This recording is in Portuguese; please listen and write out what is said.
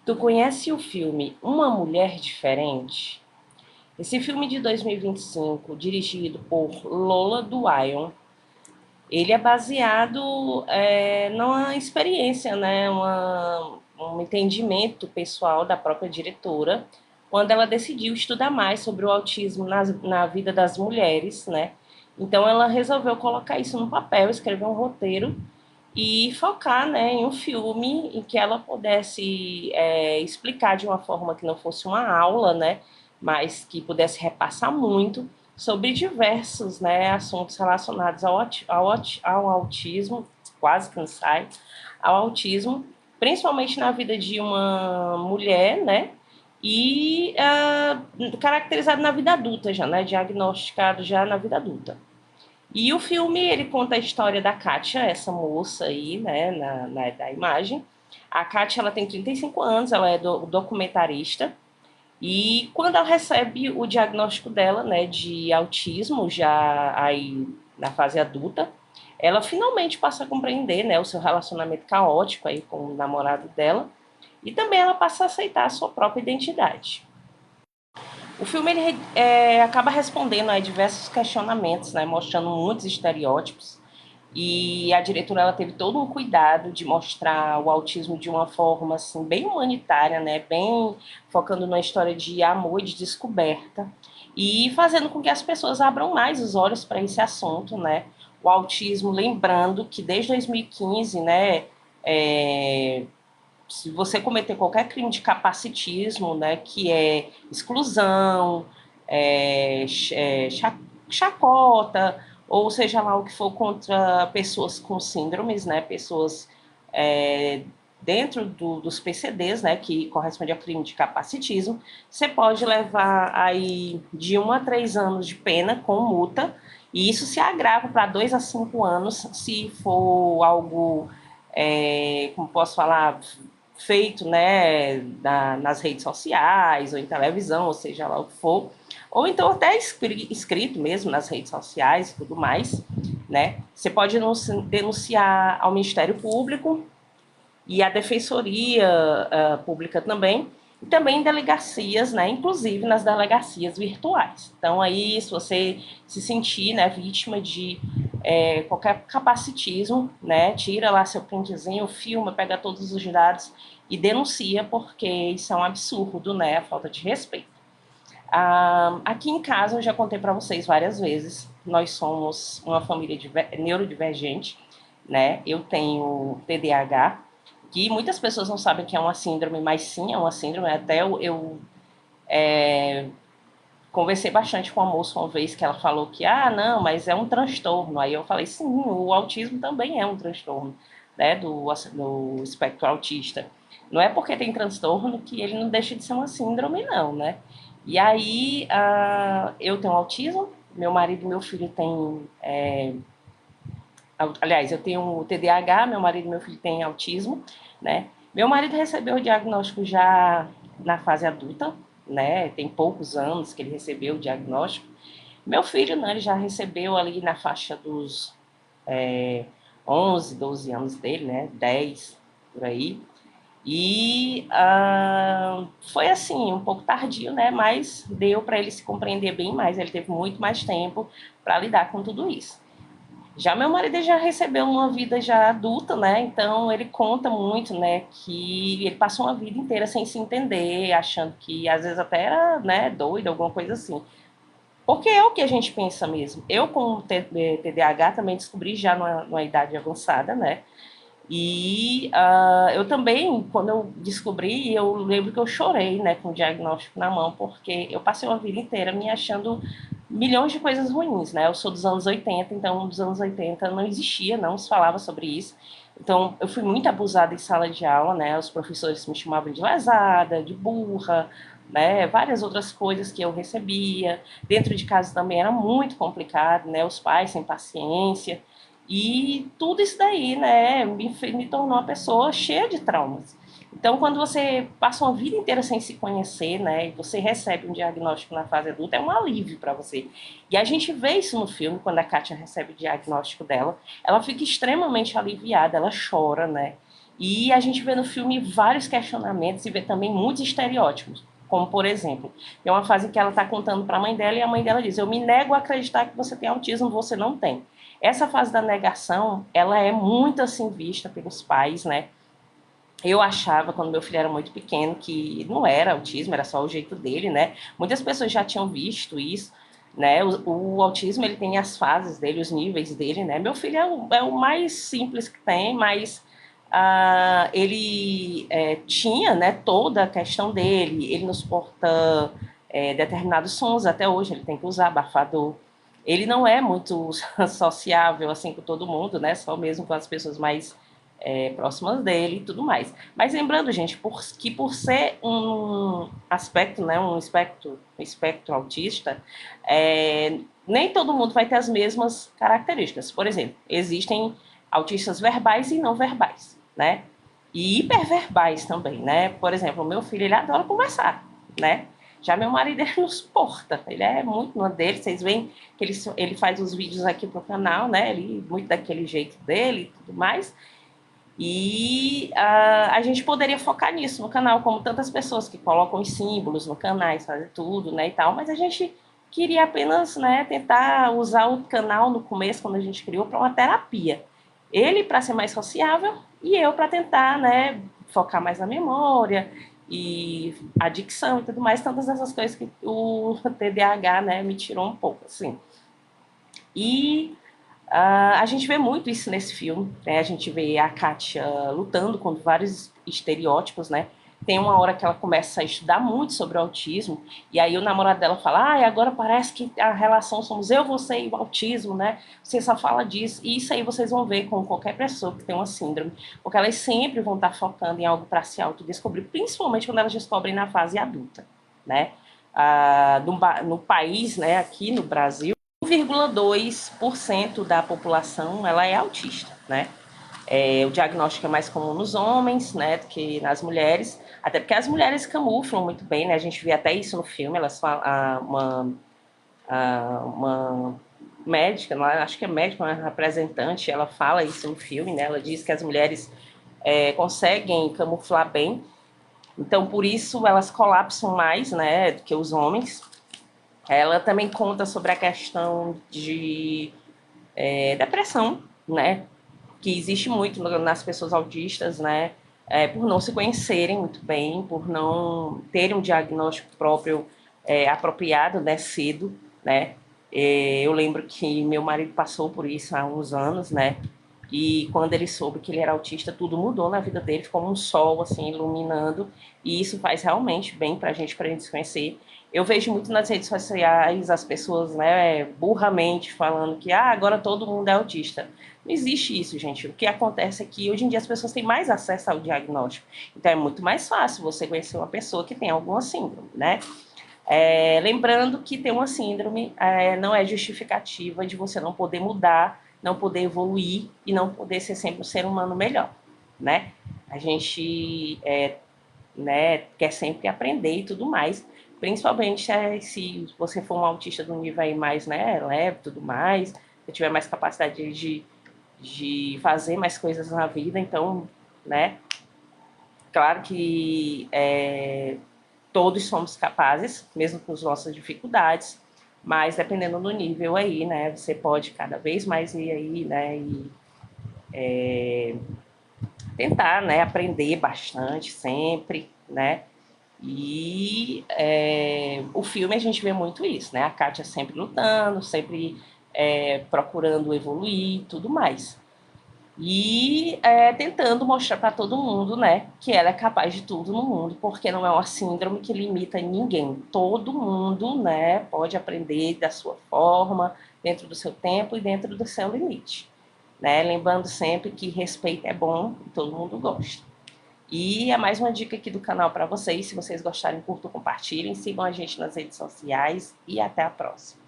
Tu conhece o filme Uma Mulher Diferente? Esse filme de 2025, dirigido por Lola Dwyer, ele é baseado numa experiência, né, um entendimento pessoal da própria diretora, quando ela decidiu estudar mais sobre o autismo na vida das mulheres, né? Então ela resolveu colocar isso no papel, escrever um roteiro e focar, né, em um filme em que ela pudesse explicar de uma forma que não fosse uma aula, né, mas que pudesse repassar muito sobre diversos, né, assuntos relacionados ao autismo, quase que não sai, ao autismo, principalmente na vida de uma mulher, né, e caracterizado na vida adulta já, né, diagnosticado já na vida adulta. E o filme, ele conta a história da Kátia, essa moça aí, né, da imagem. A Kátia, ela tem 35 anos, ela é documentarista. E quando ela recebe o diagnóstico dela, né, de autismo, já aí na fase adulta, ela finalmente passa a compreender, né, o seu relacionamento caótico aí com o namorado dela. E também ela passa a aceitar a sua própria identidade. O filme ele acaba respondendo a diversos questionamentos, né, mostrando muitos estereótipos. E a diretora ela teve todo um cuidado de mostrar o autismo de uma forma assim bem humanitária, né, bem focando na história de amor e de descoberta e fazendo com que as pessoas abram mais os olhos para esse assunto, né? O autismo, lembrando que desde 2015, né, é, se você cometer qualquer crime de capacitismo, né, que é exclusão, chacota, ou seja lá o que for contra pessoas com síndromes, né, pessoas é, dentro dos PCDs, né, que corresponde a crime de capacitismo, você pode levar aí de 1 a 3 anos de pena com multa, e isso se agrava para 2 a 5 anos se for algo, como posso falar, feito, né, nas redes sociais ou em televisão, ou seja lá o que for, ou então até escrito mesmo nas redes sociais e tudo mais, né? Você pode denunciar ao Ministério Público e à Defensoria Pública também, e também em delegacias, né, inclusive nas delegacias virtuais. Então aí, se você se sentir, né, vítima de qualquer capacitismo, né, tira lá seu printzinho, filma, pega todos os dados e denuncia, porque isso é um absurdo, né, a falta de respeito. Aqui em casa, eu já contei para vocês várias vezes, nós somos uma família neurodivergente, né? Eu tenho TDAH, que muitas pessoas não sabem que é uma síndrome, mas sim é uma síndrome. Até eu conversei bastante com a moça uma vez que ela falou que, não, mas é um transtorno. Aí eu falei, sim, o autismo também é um transtorno, né, do espectro autista. Não é porque tem transtorno que ele não deixa de ser uma síndrome, não, né? E aí, eu tenho autismo, meu marido e meu filho têm. Aliás, eu tenho TDAH, meu marido e meu filho têm autismo, né? Meu marido recebeu o diagnóstico já na fase adulta, né? Tem poucos anos que ele recebeu o diagnóstico. Meu filho, né, ele já recebeu ali na faixa dos 11, 12 anos dele, né? 10, por aí. E foi assim, um pouco tardio, né? Mas deu para ele se compreender bem mais. Ele teve muito mais tempo para lidar com tudo isso. Já meu marido já recebeu uma vida já adulta, né? Então ele conta muito, né, que ele passou uma vida inteira sem se entender, achando que às vezes até era, né, doido, alguma coisa assim. Porque é o que a gente pensa mesmo. Eu com TDAH também descobri já numa idade avançada, né? E eu também, quando eu descobri, eu lembro que eu chorei, né, com o diagnóstico na mão, porque eu passei uma vida inteira me achando milhões de coisas ruins, né? Eu sou dos anos 80, então dos anos 80 não existia, não se falava sobre isso. Então eu fui muito abusada em sala de aula, né? Os professores me chamavam de lesada, de burra, né? Várias outras coisas que eu recebia. Dentro de casa também era muito complicado, né? Os pais sem paciência. E tudo isso daí, né, me tornou uma pessoa cheia de traumas. Então, quando você passa uma vida inteira sem se conhecer, né, e você recebe um diagnóstico na fase adulta, é um alívio para você. E a gente vê isso no filme, quando a Kátia recebe o diagnóstico dela, ela fica extremamente aliviada, ela chora, né, E a gente vê no filme vários questionamentos e vê também muitos estereótipos. Como, por exemplo, tem uma fase que ela está contando para a mãe dela e a mãe dela diz: eu me nego a acreditar que você tem autismo, você não tem. Essa fase da negação, ela é muito assim vista pelos pais, né? Eu achava, quando meu filho era muito pequeno, que não era autismo, era só o jeito dele, né? Muitas pessoas já tinham visto isso, né? O autismo, ele tem as fases dele, os níveis dele, né? Meu filho é o mais simples que tem, mas ele tinha, né, toda a questão dele, ele não suporta determinados sons até hoje, ele tem que usar abafador. Ele não é muito sociável, assim, com todo mundo, né? Só mesmo com as pessoas mais próximas dele e tudo mais. Mas lembrando, gente, que por ser um aspecto, né, um espectro autista, nem todo mundo vai ter as mesmas características. Por exemplo, existem autistas verbais e não verbais, né? E hiperverbais também, né? Por exemplo, o meu filho, ele adora conversar, né? Já meu marido, ele não suporta. Ele é muito no dele. Vocês veem que ele faz os vídeos aqui pro canal, né? Ele muito daquele jeito dele e tudo mais. E a gente poderia focar nisso no canal, como tantas pessoas que colocam os símbolos no canal, fazem tudo, né, e tal, mas a gente queria apenas, né, tentar usar o canal no começo, quando a gente criou, para uma terapia. Ele para ser mais sociável e eu para tentar, né, focar mais na memória e a dicção e tudo mais, tantas dessas coisas que o TDAH, né, me tirou um pouco, assim. E a gente vê muito isso nesse filme, né? A gente vê a Kátia lutando contra vários estereótipos, né? Tem uma hora que ela começa a estudar muito sobre o autismo, e aí o namorado dela fala: ah, agora parece que a relação somos eu, você e o autismo, né? Você só fala disso. E isso aí vocês vão ver com qualquer pessoa que tem uma síndrome, porque elas sempre vão estar focando em algo para se autodescobrir, principalmente quando elas descobrem na fase adulta, né? No país, né, aqui no Brasil, 1,2% da população ela é autista, né? O diagnóstico é mais comum nos homens, né, do que nas mulheres, até porque as mulheres camuflam muito bem, né? A gente vê até isso no filme. Elas falam, uma médica, acho que é médica, uma representante, ela fala isso no filme, né? Ela diz que as mulheres conseguem camuflar bem, então por isso elas colapsam mais, né, do que os homens. Ela também conta sobre a questão de depressão, né? Que existe muito nas pessoas autistas, né? Por não se conhecerem muito bem, por não terem um diagnóstico próprio apropriado, né, cedo, né? Eu lembro que meu marido passou por isso há uns anos, né? E quando ele soube que ele era autista, tudo mudou na vida dele, ficou um sol assim iluminando, e isso faz realmente bem para a gente se conhecer. Eu vejo muito nas redes sociais as pessoas, né, burramente falando que agora todo mundo é autista. Não existe isso, gente. O que acontece é que hoje em dia as pessoas têm mais acesso ao diagnóstico. Então é muito mais fácil você conhecer uma pessoa que tem alguma síndrome, né? Lembrando que ter uma síndrome não é justificativa de você não poder mudar, não poder evoluir e não poder ser sempre um ser humano melhor, né? A gente né, quer sempre aprender e tudo mais, principalmente se você for um autista do nível aí mais, né, leve e tudo mais, se tiver mais capacidade de fazer mais coisas na vida. Então, né, claro que todos somos capazes, mesmo com as nossas dificuldades, mas dependendo do nível aí, né, você pode cada vez mais ir aí, né, e tentar, né, aprender bastante sempre, né, e o filme a gente vê muito isso, né, a Kátia sempre lutando, sempre procurando evoluir e tudo mais. E tentando mostrar para todo mundo, né, que ela é capaz de tudo no mundo, porque não é uma síndrome que limita ninguém. Todo mundo, né, pode aprender da sua forma, dentro do seu tempo e dentro do seu limite, né? Lembrando sempre que respeito é bom e todo mundo gosta. E é mais uma dica aqui do canal para vocês. Se vocês gostarem, curtam, compartilhem, sigam a gente nas redes sociais e até a próxima.